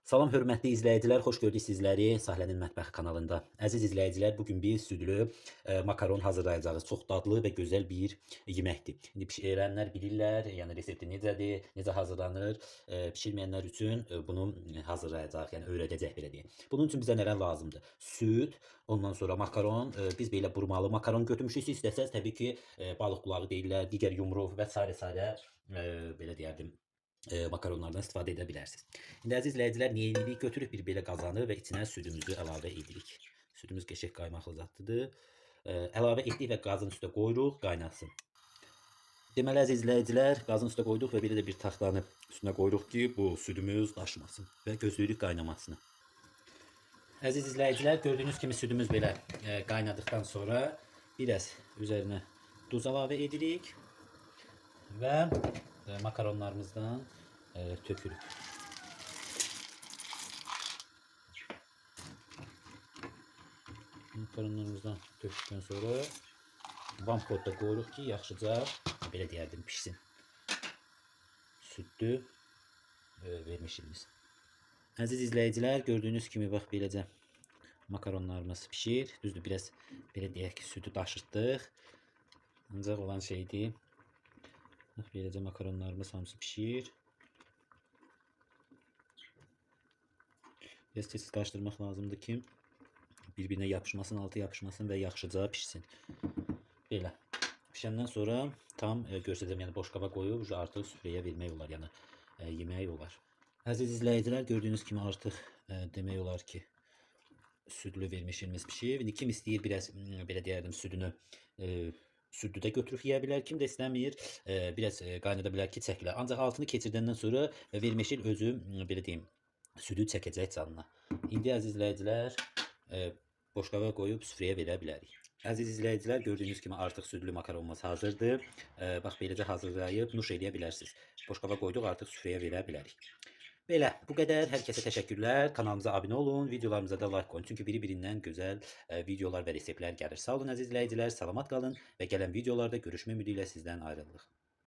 Salam hörmətli izləyicilər, xoş gördük sizləri Sahlənin Mətbəxi kanalında. Əziz izləyicilər, bugün biz südlü makaron hazırlayacağız. Çox dadlı və gözəl bir yeməkdir. İndi bişirənlər bilirlər, yəni resepti necədir, necə hazırlanır. Bişirməyənlər üçün bunu hazırlayacaq, yəni öyrədəcək belə deyək. Bunun üçün bizə nələr lazımdır? Süd, ondan sonra makaron, biz belə burmalı makaron götürmüşük. Siz istəsəz təbii ki, balıq qulağı deyirlər, digər yumru və sairə belə deyərdim makaronlardan istifadə edə bilərsiniz. İndi əziz izləyicilər, nə edirik? Götürüb bir belə qazanı və içinə südümüzü əlavə edirik. Südümüz qəşəng qaymaqlı zaddır. Əlavə etdik və qazın üstə qoyuruq, qaynasın. Deməli əziz izləyicilər, qazın üstə qoyduq və belə də bir taxtanı üstünə qoyuruq ki, bu südümüz daşmasın və gözləyirik qaynamasını. Əziz izləyicilər, gördüyünüz kimi südümüz belə qaynadıktan sonra biraz üzərinə duz əlavə edirik və makaronlarımızdan tökürük. Makaronlarımızdan tökdükdən sonra vampodda qoyuruq ki, yaxşıca belə deyərdim pişsin. Südlü vermişimiz. Əziz izləyicilər, gördüyünüz kimi bax beləcə makaronlarımız pişir. Düzdür, biraz belə deyək ki, südü daşırtdıq. Ancaq olan şeydir. Bax beləcə makaronlarımız hamısı pişir. Biraz tez qarışdırmaq lazımdır ki, bir-birinə yapışmasın, altı yapışmasın və yaxşıca pişsin. Belə. Pişəndən sonra tam göstərəcəm, yəni boş qaba qoyub artıq süfrəyə vermək olar, yəni yemək olar. Əziz izləyicilər, gördüyünüz kimi artıq demək olar ki, südlü vermişimiz pişib. İndi kim istəyir biraz belə deyərdim südünü südlü də götürüb yeyə bilər, kim də istəmir, biraz qaynada bilər ki, çəkilə. Ancaq altını keçirdəndən sonra vermişil özü belə deyim, südü çəkəcək canına. İndi əziz izləyicilər, boşqaba qoyub süfrəyə verə bilərik. Əziz izləyicilər, gördüyünüz kimi artıq südlü makaronumuz hazırdır. Bax beləcə hazırlayıb nuş eləyə bilərsiniz. Boşqaba qoyduq, artıq süfrəyə verə bilərik. Belə, bu qədər. Hər kəsə təşəkkürlər. Kanalımıza abunə olun, videolarımıza da like qoyun. Çünki biri-birindən gözəl videolar və reseptlər gəlir. Sağ olun əziz izləyicilər, salamat qalın və gələn videolarda görüşmək ümidi ilə sizdən ayrılırıq.